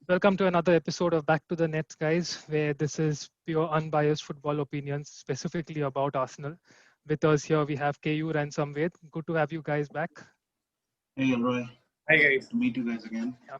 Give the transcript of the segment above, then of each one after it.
Welcome to another episode of Back to the Nets, guys, where this is pure unbiased football opinions, specifically about Arsenal. With us here, we have KU and Samved. Good to have you guys back. Hey, Elroy. Hi Good guys. to meet you guys again. Yeah.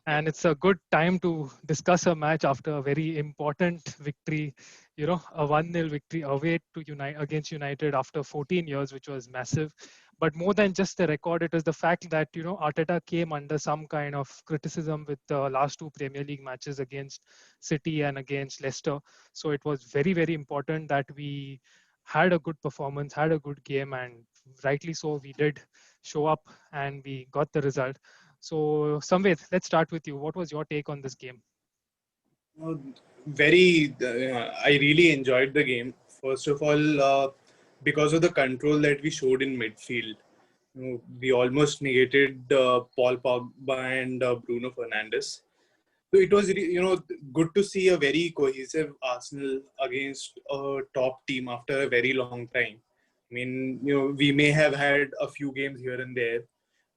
And it's a good time to discuss a match after a very important victory, a 1-0 victory away to against United after 14 years, which was massive. But more than just the record, it is the fact that, Arteta came under some kind of criticism with the last two Premier League matches against City and against Leicester. So it was very, very important that we had a good performance, had a good game, and rightly so, we did show up and we got the result. So, Samved, let's start with you. What was your take on this game? Uh, I really enjoyed the game. First of all, because of the control that we showed in midfield, we almost negated Paul Pogba and Bruno Fernandes. So it was, good to see a very cohesive Arsenal against a top team after a very long time. I mean, we may have had a few games here and there,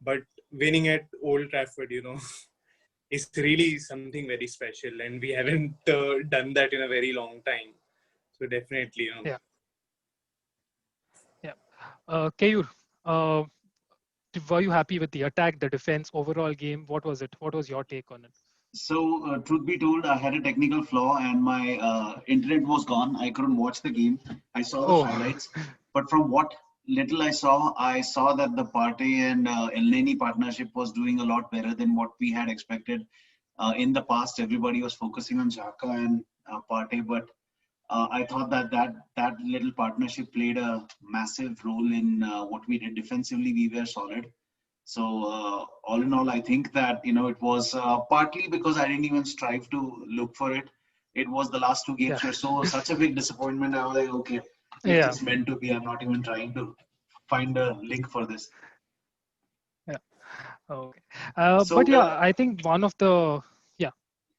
but winning at Old Trafford, is really something very special, and we haven't done that in a very long time. So definitely, Yeah, yeah. Keyur, uh, were you happy with the attack, the defense, overall game? What was it? What was your take on it? So, truth be told, I had a technical flaw and my internet was gone. I couldn't watch the game. I saw the Oh, highlights, but from what little I saw that the Partey and El Neni partnership was doing a lot better than what we had expected. In the past, everybody was focusing on Xhaka and Partey, but I thought that little partnership played a massive role in what we did defensively. We were solid. So all in all, I think that it was partly because I didn't even strive to look for it. It was the last two yeah, games were such a big disappointment. I was like, okay, it's yeah, just meant to be. I'm not even trying to find a link for this. yeah. Okay. So But yeah, I think one of the yeah,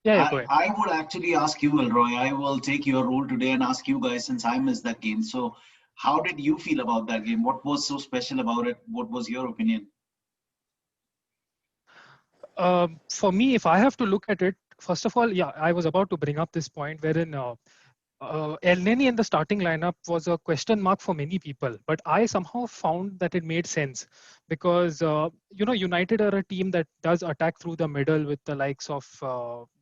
yeah. Go ahead. I would actually ask you, Elroy. I will take your role today and ask you guys since I missed that game. So how did you feel about that game? What was so special about it? What was your opinion? For me, if I have to look at it, first of all, yeah, I was about to bring up this point wherein El Neni in the starting lineup was a question mark for many people, but I somehow found that it made sense because United are a team that does attack through the middle with the likes of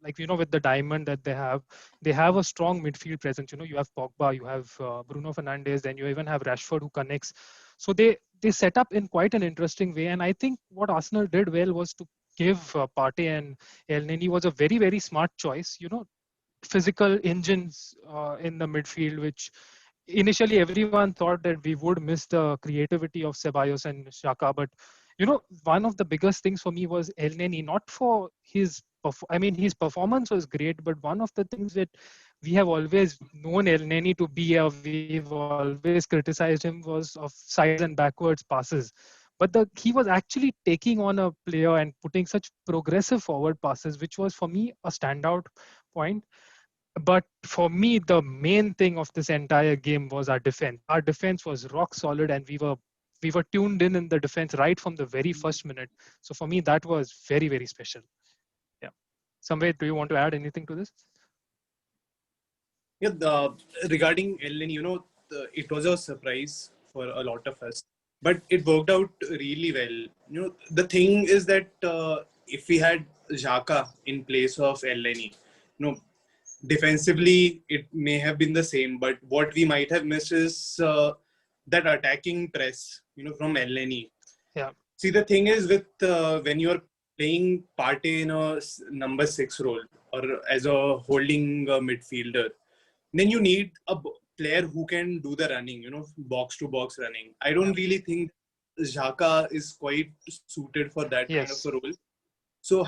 with the diamond that they have. They have a strong midfield presence. You have Pogba, you have Bruno Fernandes, then you even have Rashford who connects. So they set up in quite an interesting way, and I think what Arsenal did well was to give Partey and El Neni was a very very smart choice. Physical engines in the midfield, which initially everyone thought that we would miss the creativity of Ceballos and Xhaka. But one of the biggest things for me was El Neni, not for his performance was great, but one of the things that we have always known El Neni to be, we've always criticized him, was of sideways and backwards passes. But he was actually taking on a player and putting such progressive forward passes, which was for me a standout point. But for me, the main thing of this entire game was our defense. Our defense was rock solid, and we were tuned in the defense right from the very first minute. So for me, that was very very special. Yeah. Somewhere, do you want to add anything to this? yeah. Regarding Ellen, it was a surprise for a lot of us, but it worked out really well. The thing is that if we had Xhaka in place of Elneny, defensively it may have been the same, but what we might have missed is that attacking press, from Elneny. Yeah. See, the thing is with when you're playing Partey in a number 6 role or as a holding midfielder, then you need a player who can do the running, box to box running. I Yeah. don't really think Xhaka is quite suited for that kind of Yes. a role. So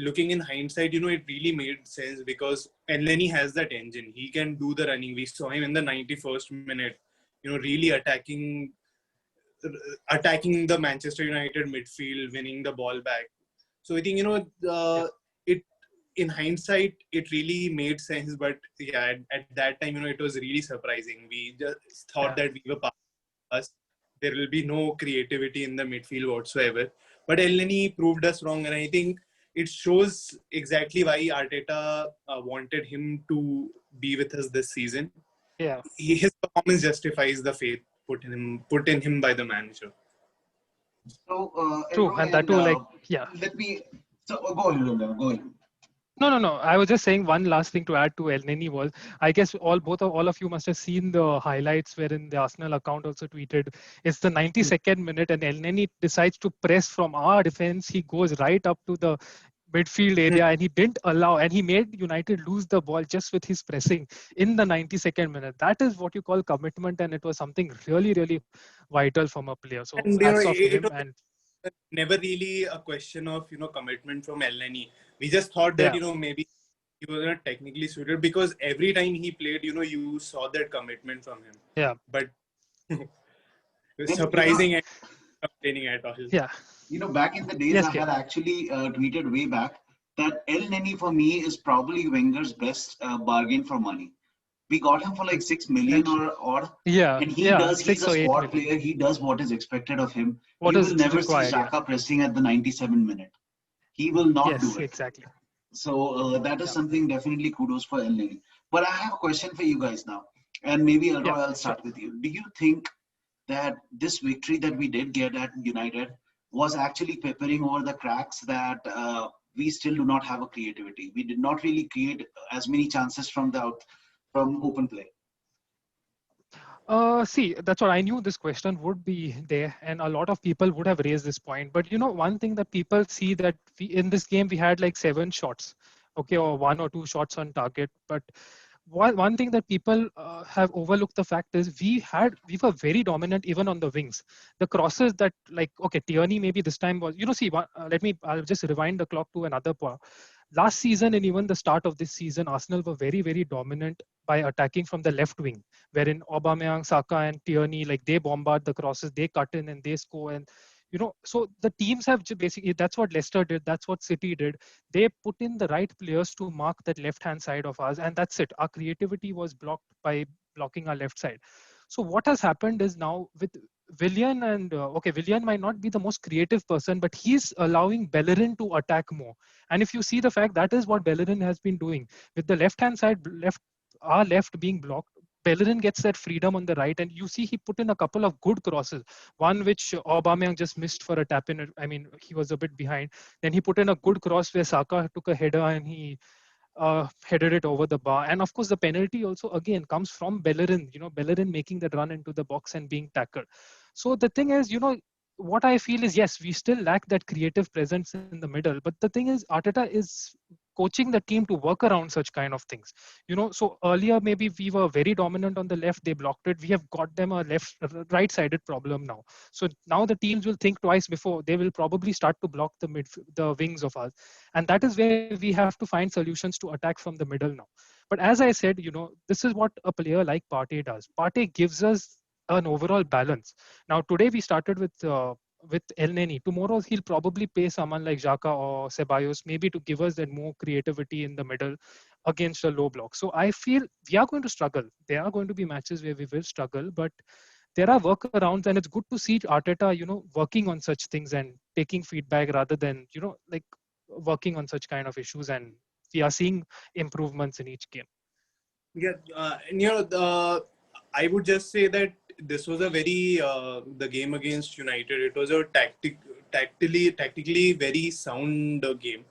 looking in hindsight, it really made sense because Elneny has that engine. He can do the running. We saw him in the 91st minute, really attacking the Manchester United midfield, winning the ball back. So I think, Yeah. it in hindsight, it really made sense. But yeah, at that time, it was really surprising. We just thought Yeah. that we were past. There will be no creativity in the midfield whatsoever. But Elneny proved us wrong. And I think, it shows exactly why Arteta wanted him to be with us this season. Yeah. His performance justifies the faith put in him by the manager. So, True. Elroy, And that and too, like, yeah. let me. So, go ahead, Elroy, go ahead. No. I was just saying one last thing to add to El Neni was, I guess all of you must have seen the highlights wherein the Arsenal account also tweeted, it's the 92nd minute and El Neni decides to press from our defense. He goes right up to the midfield area and he didn't allow, and he made United lose the ball just with his pressing in the 92nd minute. That is what you call commitment, and it was something really, really vital from a player. So And hats off to it him. was And never really a question of commitment from Elneny. We just thought that yeah, maybe he was not technically suited, because every time he played, you saw that commitment from him. yeah, But And, surprising and complaining at all. yeah. Back in the days, Yes, I Kate. had actually tweeted way back that El Neni for me is probably Wenger's best bargain for money. We got him for like 6 million Exactly. or Yeah, and yeah, he's six a or eight squad million. player. He does what is expected of him. What You will is never see required? Yeah. Xhaka pressing at the 97 minute. He will not do Yes, it. exactly. So that is Yeah. something definitely kudos for El Neni. But I have a question for you guys now. And maybe Elroy, Yeah, I'll sure. start with you. Do you think that this victory that we did get at United was actually peppering over the cracks that we still do not have a creativity? We did not really create as many chances from open play. See, that's what I knew this question would be there, and a lot of people would have raised this point. But one thing that people see that in this game we had like 7 shots, okay, or 1 or 2 shots on target. But one thing that people have overlooked the fact is we were very dominant even on the wings. The crosses that, like, okay, Tierney maybe this time was, see, I'll just rewind the clock to another point. Last season and even the start of this season, Arsenal were very, very dominant by attacking from the left wing, wherein Aubameyang, Saka, and Tierney, like, they bombard the crosses, they cut in and they score. And so the teams have basically, that's what Leicester did, that's what City did. They put in the right players to mark that left hand side of ours, and that's it. Our creativity was blocked by blocking our left side. So what has happened is now with Willian, and okay, Willian might not be the most creative person, but he's allowing Bellerin to attack more. And if you see the fact, that is what Bellerin has been doing with the left hand side, our left being blocked. Bellerin gets that freedom on the right, and you see he put in a couple of good crosses. One which Aubameyang just missed for a tap in. I mean, he was a bit behind. Then he put in a good cross where Saka took a header and he headed it over the bar. And of course, the penalty also again comes from Bellerin. Bellerin making that run into the box and being tackled. So the thing is, what I feel is, yes, we still lack that creative presence in the middle. But the thing is, Arteta is coaching the team to work around such kind of things. So earlier maybe we were very dominant on the left, they blocked it. We have got them a right-sided problem now. So now the teams will think twice before they will probably start to block the wings of us, and that is where we have to find solutions to attack from the middle now. But as I said, this is what a player like Partey does. Partey gives us an overall balance. Now today we started with El Neni. Tomorrow he'll probably pay someone like Xhaka or Ceballos maybe to give us that more creativity in the middle against a low block. So I feel we are going to struggle. There are going to be matches where we will struggle, but there are workarounds, and it's good to see Arteta, working on such things and taking feedback rather than, like, working on such kind of issues. And we are seeing improvements in each game. Yeah, and I would just say that this was a very the game against United. It was a tactically very sound game.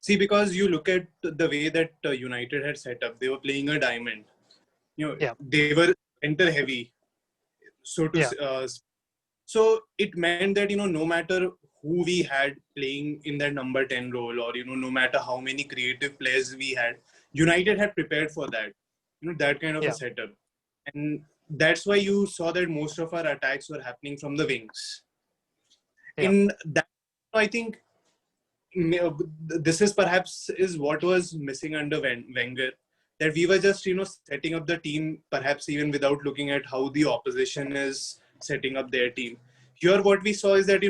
See, because you look at the way that United had set up, they were playing a diamond. Yeah. They were center heavy, so it meant that no matter who we had playing in that number 10 role, or no matter how many creative players we had, United had prepared for that. That kind of a setup, and that's why you saw that most of our attacks were happening from the wings. In that, I think this is perhaps what was missing under Wenger, that we were just setting up the team perhaps even without looking at how the opposition is setting up their team. Here what we saw is that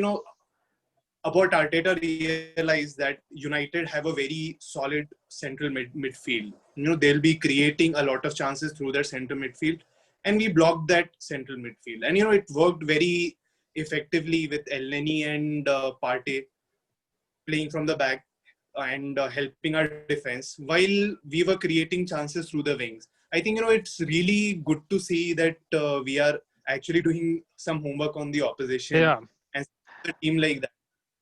about Arteta realized that United have a very solid central midfield. They'll be creating a lot of chances through their center midfield, and we blocked that central midfield. And it worked very effectively with Elneny and Partey playing from the back. and helping our defense while we were creating chances through the wings. I think, it's really good to see that we are actually doing some homework on the opposition Yeah. and the team like that.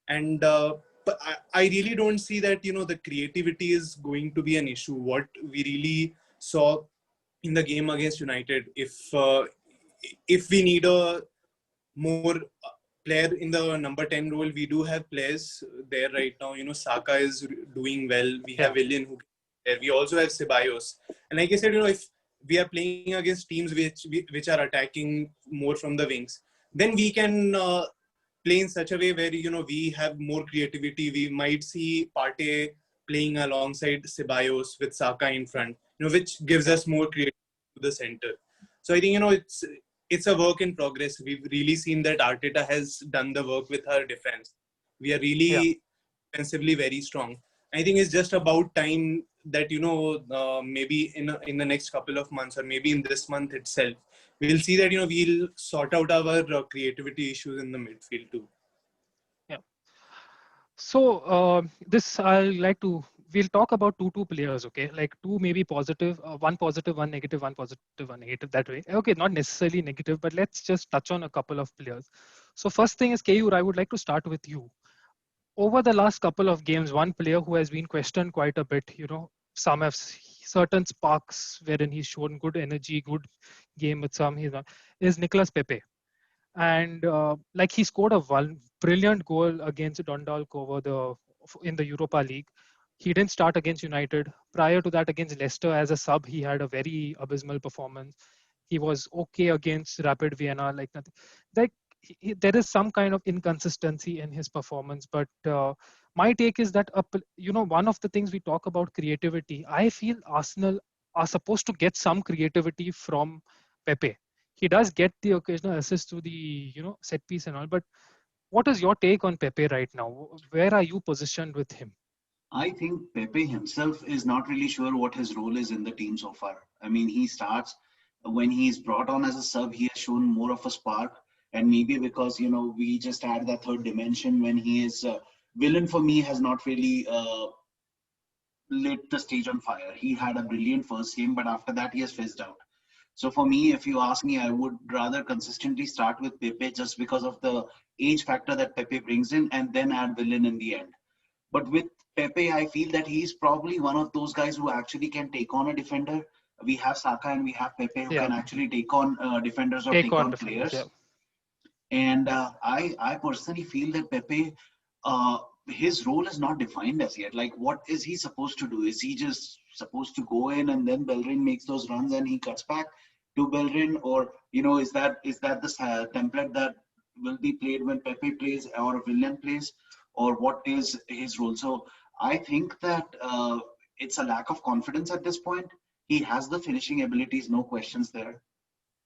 And but I really don't see that, the creativity is going to be an issue. What we really saw in the game against United, if we need a more player in the number 10 role, we do have players there right now. Saka is doing well. We Yeah. have Willian who there. We also have Ceballos. And like I said, if we are playing against teams which are attacking more from the wings, then we can play in such a way where, we have more creativity. We might see Partey playing alongside Ceballos with Saka in front, which gives us more creativity to the center. So I think, it's a work in progress. We've really seen that Arteta has done the work with our defense. We are Yeah. really defensively very strong. I think it's just about time that, maybe in the next couple of months or maybe in this month itself, we'll see that, we'll sort out our creativity issues in the midfield too. Yeah. So this I'll like to we'll talk about two players, okay? Like two maybe positive, one positive, one negative, one positive, one negative that way. Okay, not necessarily negative, but let's just touch on a couple of players. So first thing is Keyur, I would like to start with you. Over the last couple of games, one player who has been questioned quite a bit, some have certain sparks wherein he's shown good energy, good game with some, he's not, is Nicolas Pepe. And like he scored a brilliant goal against Dundalk in the Europa League. He didn't start against United. Prior to that, against Leicester as a sub, he had a very abysmal performance. He was okay against Rapid Vienna, like nothing. Like there is some kind of inconsistency in his performance. But my take is that one of the things we talk about creativity, I feel Arsenal are supposed to get some creativity from Pepe. He does get the occasional assist to the set piece and all, but what is your take on Pepe right now? Where are you positioned with him? I think Pepe himself is not really sure what his role is in the team so far. I mean, he starts when he's brought on as a sub, he has shown more of a spark, and maybe because we just add that third dimension when he is villain for me has not really lit the stage on fire. He had a brilliant first game, but after that he has fizzed out. So for me, if you ask me, I would rather consistently start with Pepe just because of the age factor that Pepe brings in, and then add villain in the end. But with Pepe, I feel that he's probably one of those guys who actually can take on a defender. We have Saka and we have Pepe who Yeah, can actually take on defenders or take take on on defenders. Yeah, players. And I personally feel that Pepe, his role is not defined as yet. Like, what is he supposed to do? Is he just supposed to go in and then Bellerin makes those runs and he cuts back to Bellerin, or is that the template that will be played when Pepe plays or Willian plays, or what is his role? So I think that it's a lack of confidence at this point. He has the finishing abilities, no questions there.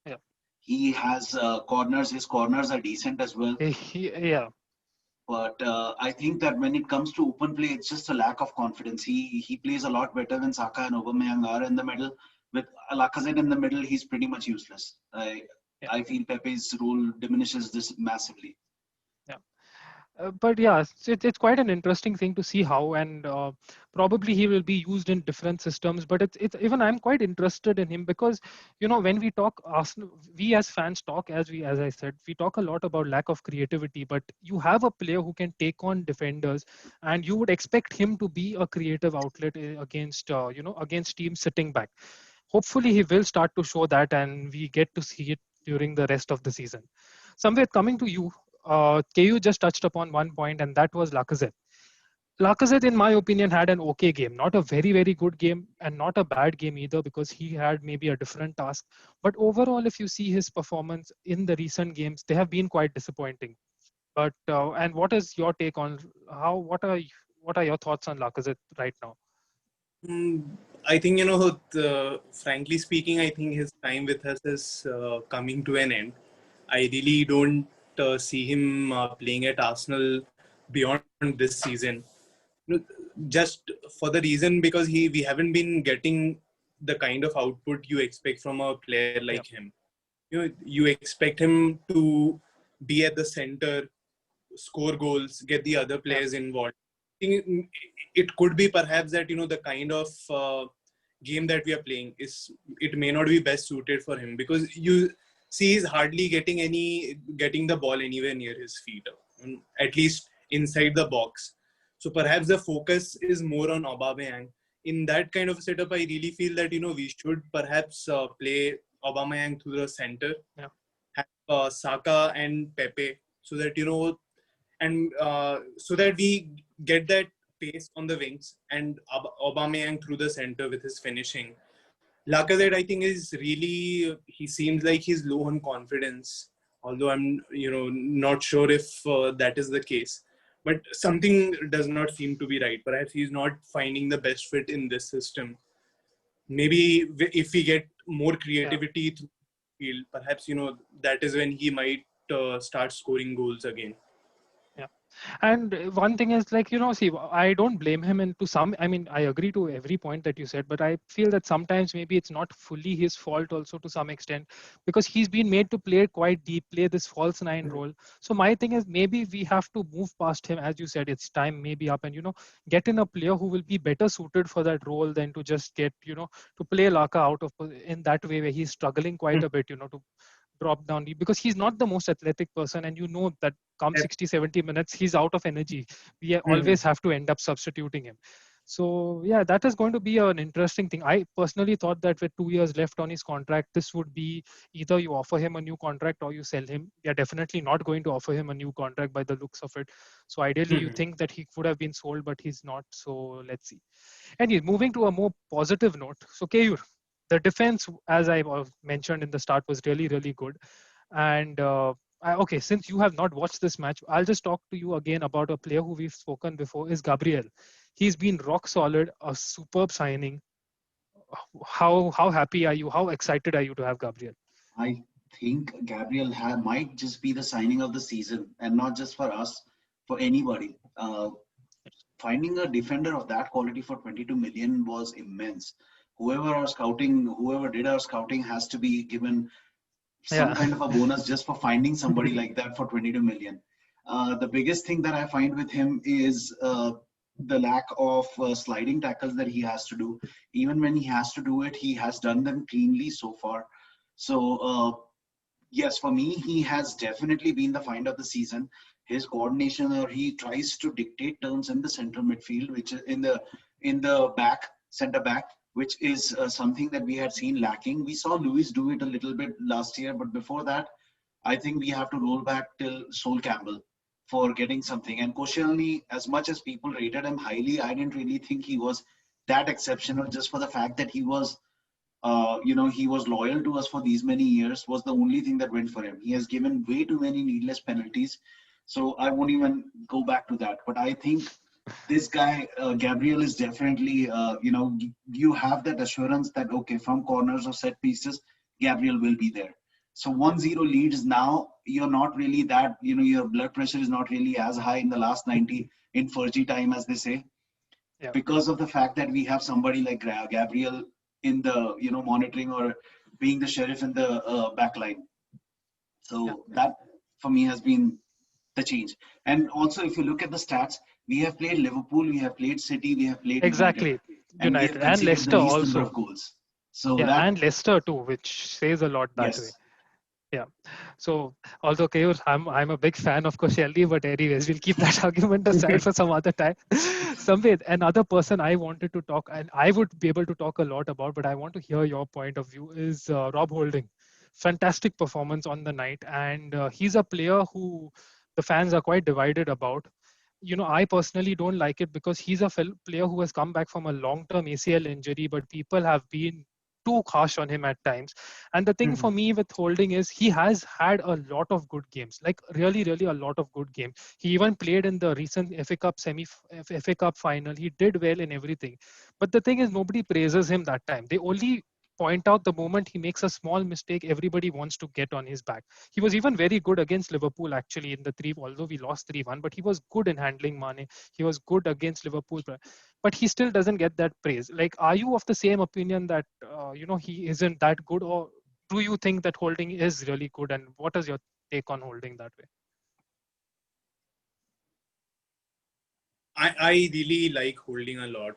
yeah. He has corners. His corners are decent as well. Yeah. But I think that when it comes to open play, it's just a lack of confidence. He plays a lot better when Saka and Aubameyang are in the middle. With Lacazette in the middle, he's pretty much useless. Yeah. I feel Pepe's role diminishes this massively. Yeah. But yeah, it's quite an interesting thing to see how, and probably he will be used in different systems. But it's even I'm quite interested in him because when we talk Arsenal, we as fans talk as I said, we talk a lot about lack of creativity. But you have a player who can take on defenders, and you would expect him to be a creative outlet against against teams sitting back. Hopefully, he will start to show that, and we get to see it during the rest of the season. Somewhere coming to you, KU just touched upon one point, and that was Lacazette. Lacazette, in my opinion, had an okay game, not a very, very good game, and not a bad game either, because he had maybe a different task. But overall, if you see his performance in the recent games, they have been quite disappointing. But and what is your take on how? What are your thoughts on Lacazette right now? I think, frankly speaking, I think his time with us is coming to an end. I really don't see him playing at Arsenal beyond this season. Just for the reason because we haven't been getting the kind of output you expect from a player Yeah, like him. You expect him to be at the center, score goals, get the other yeah, players involved. think it could be perhaps that, the kind of game that we are playing it may not be best suited for him, because you see he's hardly getting the ball anywhere near his feet, at least inside the box. So perhaps the focus is more on Aubameyang. In that kind of setup, I really feel that, we should perhaps play Aubameyang through the center, have Saka and Pepe, so that, and so that we get that pace on the wings, and Aubameyang through the center with his finishing. Lacazette, I think, he seems like he's low on confidence, although I'm, not sure if that is the case. But something does not seem to be right. Perhaps he's not finding the best fit in this system. Maybe if we get more creativity through the field, perhaps, that is when he might start scoring goals again. And one thing is, like, see, I don't blame him into some, I mean, I agree to every point that you said, but I feel that sometimes maybe it's not fully his fault also to some extent, because he's been made to play quite deep, play this false nine role. So my thing is, maybe we have to move past him. As you said, it's time maybe up, and, get in a player who will be better suited for that role than to just get, to play Laka out of in that way where he's struggling quite a bit, to drop down, because he's not the most athletic person, and that come 60-70 minutes he's out of energy. We always have to end up substituting him. So yeah, that is going to be an interesting thing. I personally thought that with 2 years left on his contract, this would be either you offer him a new contract or you sell him. We are definitely not going to offer him a new contract by the looks of it. So ideally you think that he could have been sold, but he's not. So let's see. Anyway, moving to a more positive note. So Keyur, the defense, as I mentioned in the start, was really, really good. And okay, since you have not watched this match, I'll just talk to you again about a player who we've spoken before, is Gabriel. He's been rock solid, a superb signing. How happy are you? How excited are you to have Gabriel? I think Gabriel might just be the signing of the season, and not just for us, for anybody. Finding a defender of that quality for 22 million was immense. Whoever did our scouting has to be given some kind of a bonus just for finding somebody like that for 22 million. The biggest thing that I find with him is the lack of sliding tackles that he has to do. Even when he has to do it, he has done them cleanly so far. So yes, for me, he has definitely been the find of the season. His coordination, or he tries to dictate turns in the central midfield, which is in the center back, which is something that we had seen lacking. We saw Luis do it a little bit last year, but before that, I think we have to roll back till Sol Campbell for getting something. And Koscielny, as much as people rated him highly, I didn't really think he was that exceptional, just for the fact that he was he was loyal to us for these many years, was the only thing that went for him. He has given way too many needless penalties. So I won't even go back to that. But I think this guy, Gabriel, is definitely, you have that assurance that, okay, from corners or set pieces, Gabriel will be there. So 1-0 leads now, you're not really that, your blood pressure is not really as high in the last 90 in Fergie time, as they say, because of the fact that we have somebody like Gabriel in the, monitoring or being the sheriff in the back line. So that, for me, has been the change. And also, if you look at the stats, we have played Liverpool, we have played City, we have played United and Leicester also. Of goals. So and Leicester too, which says a lot that way. Yeah. So although Keyur, I'm a big fan of Koscielny, but anyways, we'll keep that argument aside for some other time. Samved, another person I wanted to talk, and I would be able to talk a lot about, but I want to hear your point of view, is Rob Holding. Fantastic performance on the night, and he's a player who the fans are quite divided about. I personally don't like it because he's a player who has come back from a long-term ACL injury, but people have been too harsh on him at times. And the thing for me with Holding is he has had a lot of good games, like really, really a lot of good games. He even played in the recent FA Cup final. He did well in everything. But the thing is, nobody praises him that time. They only point out the moment he makes a small mistake, everybody wants to get on his back. He was even very good against Liverpool actually in the 3, although we lost 3-1, but he was good in handling Mane. He was good against Liverpool, but he still doesn't get that praise. Like, are you of the same opinion that, he isn't that good, or do you think that Holding is really good? And what is your take on Holding that way? I really like Holding a lot.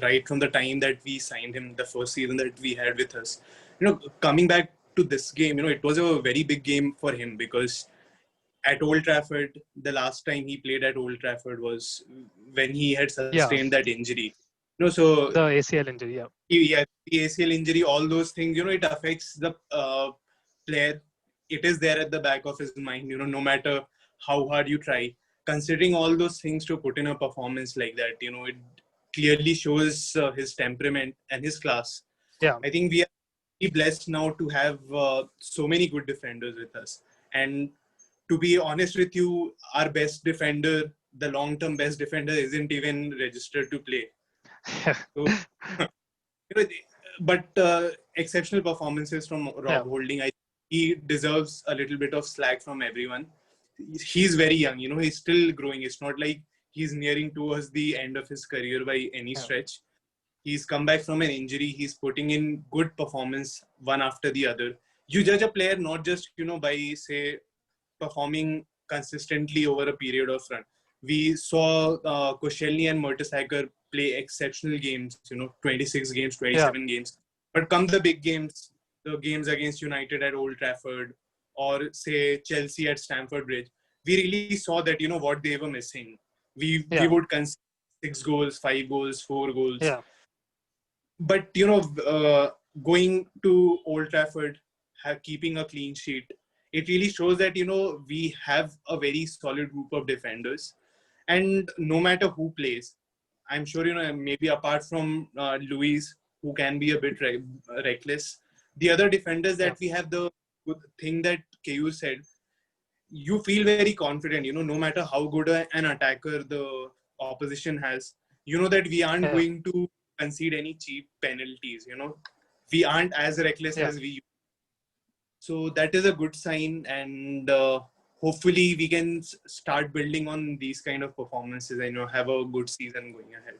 Right from the time that we signed him, the first season that we had with us. Coming back to this game, it was a very big game for him because at Old Trafford, the last time he played at Old Trafford was when he had Yeah, sustained that injury. So the ACL injury. Yeah, yeah, the ACL injury, all those things, it affects the player. It is there at the back of his mind, no matter how hard you try. Considering all those things to put in a performance like that, it clearly shows his temperament and his class. yeah, I think we are very blessed now to have so many good defenders with us. And to be honest with you, our best defender, the long-term best defender, isn't even registered to play. So, you know, but exceptional performances from yeah, Rob Holding. He deserves a little bit of slack from everyone. He's very young, he's still growing. It's not like he's nearing towards the end of his career by any yeah, stretch. He's come back from an injury. He's putting in good performance one after the other. You judge a player not just, by, say, performing consistently over a period of run. We saw Koscielny and Mertesacker play exceptional games, 26 games, yeah, 27 games. But come the big games, the games against United at Old Trafford or say Chelsea at Stamford Bridge, we really saw that, what they were missing. We yeah, would concede 6 goals, 5 goals, 4 goals. yeah, But, going to Old Trafford, keeping a clean sheet, it really shows that, we have a very solid group of defenders. And no matter who plays, I'm sure, maybe apart from Luis, who can be a bit reckless, the other defenders yeah, that we have, the good thing that KU said, you feel very confident, no matter how good an attacker the opposition has, that we aren't yeah, going to concede any cheap penalties, we aren't as reckless yeah. as we. So that is a good sign, and hopefully we can start building on these kind of performances and have a good season going ahead.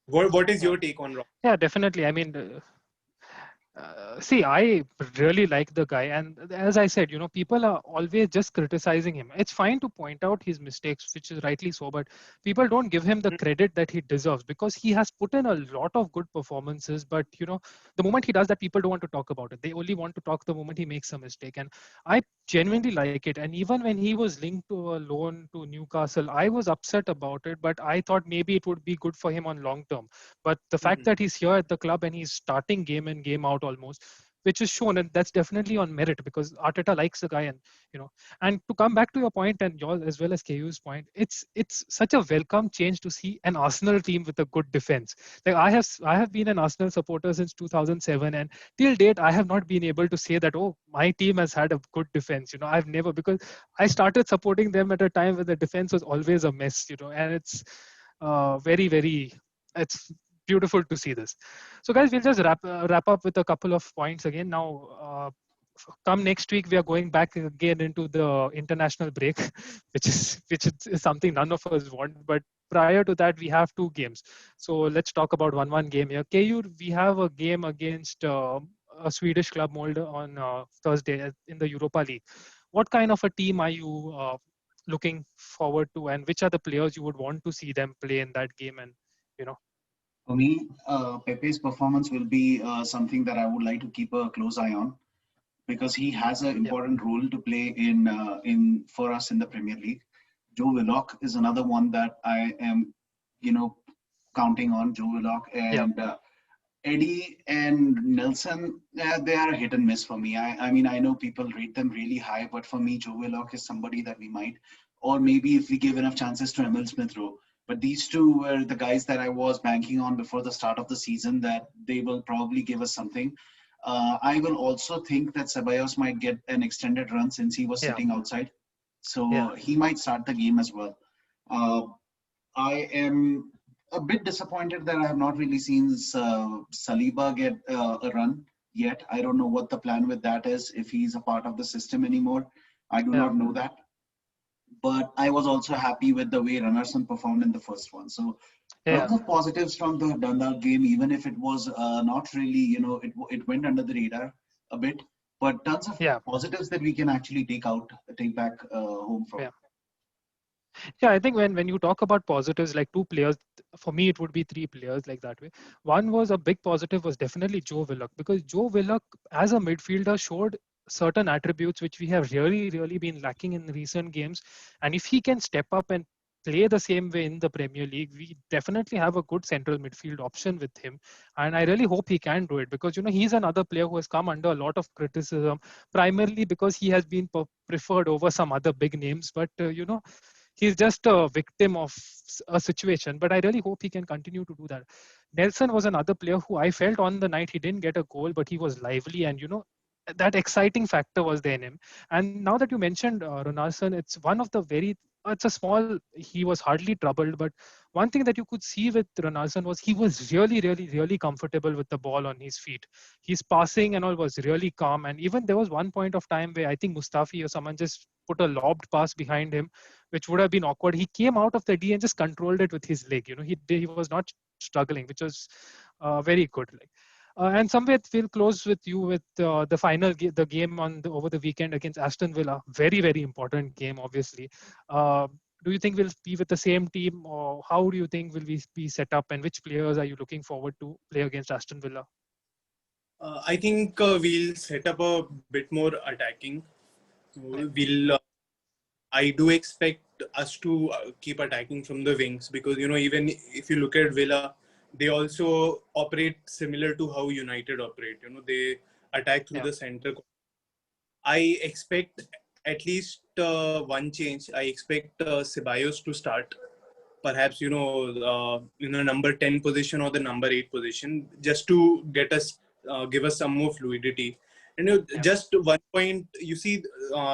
What is Yeah, your take on Rock? yeah, definitely. I mean, see, I really like the guy, and as I said, people are always just criticizing him. It's fine to point out his mistakes, which is rightly so, but people don't give him the credit that he deserves because he has put in a lot of good performances. But the moment he does that, people don't want to talk about it. They only want to talk the moment he makes a mistake, and I genuinely like it. And even when he was linked to a loan to Newcastle, I was upset about it, but I thought maybe it would be good for him on long term. But the fact Mhm. that he's here at the club and he's starting game in, game out almost, which is shown, and that's definitely on merit because Arteta likes the guy, and and to come back to your point and yours as well as KU's point, it's such a welcome change to see an Arsenal team with a good defense. Like I have been an Arsenal supporter since 2007, and till date I have not been able to say that, oh, my team has had a good defense. I've never, because I started supporting them at a time when the defense was always a mess. And it's very, very, it's beautiful to see this. So guys, we'll just wrap up with a couple of points again. Now, come next week, we are going back again into the international break, which is something none of us want. But prior to that, we have two games. So let's talk about one game here. KU, we have a game against a Swedish club, Molde, on Thursday in the Europa League. What kind of a team are you looking forward to, and which are the players you would want to see them play in that game? And you know, For me, Pepe's performance will be something that I would like to keep a close eye on because he has an yeah, important role to play in for us in the Premier League. Joe Willock is another one that I am, you know, counting on. Joe Willock yeah, and Eddie and Nelson, they are a hit and miss for me. I mean, I know people rate them really high, but for me, Joe Willock is somebody that we might, or maybe if we give enough chances to Emil Smith Rowe. But these two were the guys that I was banking on before the start of the season that they will probably give us something. I will also think that Ceballos might get an extended run since he was yeah, sitting outside. yeah, So he might start the game as well. Uh, I am a bit disappointed that I have not really seen Saliba get a run yet. I don't know what the plan with that is, if he's a part of the system anymore. I do yeah, not know that. But I was also happy with the way Runnerson performed in the first one. So yeah, lots of positives from the Dundalk game, even if it was not really, it went under the radar a bit. But tons of yeah, positives that we can actually take back home from. yeah. Yeah, I think when you talk about positives, like two players, for me it would be three players like that way. One was a big positive was definitely Joe Willock, because Joe Willock as a midfielder showed certain attributes which we have really been lacking in recent games. And if he can step up and play the same way in the Premier League, we definitely have a good central midfield option with him. And I really hope he can do it, because he's another player who has come under a lot of criticism, primarily because he has been preferred over some other big names. But he's just a victim of a situation. But I really hope he can continue to do that. Nelson was another player who I felt on the night he didn't get a goal, but he was lively, and that exciting factor was there in him. And now that you mentioned Ronaldson, it's one of the very it's a small, he was hardly troubled, but one thing that you could see with Ronaldson was he was really comfortable with the ball on his feet. His passing and all was really calm. And even there was one point of time where I think Mustafi or someone just put a lobbed pass behind him, which would have been awkward. He came out of the D and just controlled it with his leg. He was not struggling, which was very good. And somewhere we'll close with you with the the game over the weekend against Aston Villa. Very important game, obviously. Uh, do you think we'll be with the same team, or how do you think will we be set up, and which players are you looking forward to play against Aston Villa? I think we'll set up a bit more attacking. We'll. I do expect us to keep attacking from the wings, because even if you look at Villa, they also operate similar to how United operate. They attack through Yeah, the center. I expect at least one change. I expect Ceballos to start, perhaps in the number 10 position or the number 8 position, just to give us some more fluidity. And yeah, just one point, you see,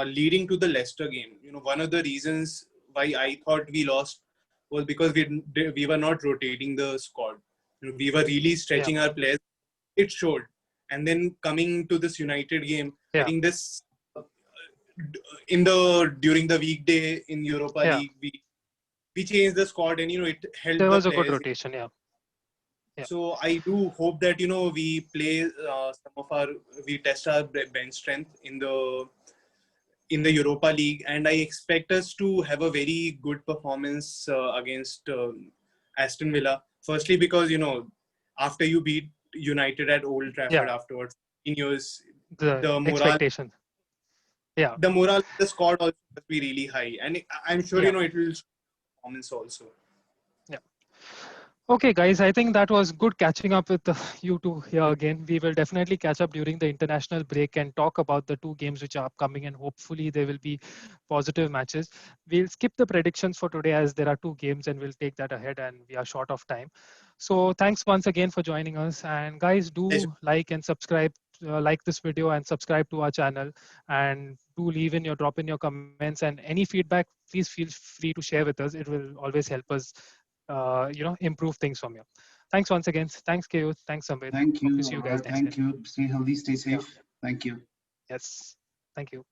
leading to the Leicester game, one of the reasons why I thought we lost was because we were not rotating the squad. We were really yeah, stretching our players. It showed. And then coming to this United game, I yeah, think this during the weekday in Europa yeah. League, we changed the squad, and it helped There the was a good players. rotation. Yeah, yeah, So I do hope that we play we test our bench strength in the Europa League, and I expect us to have a very good performance against Aston Villa. Firstly, because after you beat United at Old Trafford yeah. afterwards in years, The the morale expectation. Yeah, the morale of the squad also must be really high, and I'm sure yeah. it will show performance also. Yeah. Okay, guys, I think that was good catching up with you two here again. We will definitely catch up during the international break and talk about the two games which are upcoming, and hopefully there will be positive matches. We'll skip the predictions for today as there are two games, and we'll take that ahead, and we are short of time. So thanks once again for joining us. And guys, do like and subscribe, like this video and subscribe to our channel, and do drop in your comments, and any feedback, please feel free to share with us. It will always help us improve things from you. Thanks once again. Thanks, Keo. Thanks, Samved. Thank Hope to you. see you guys next time. Thank you. Stay healthy, stay Yeah. safe. Thank you. Yes. Thank you.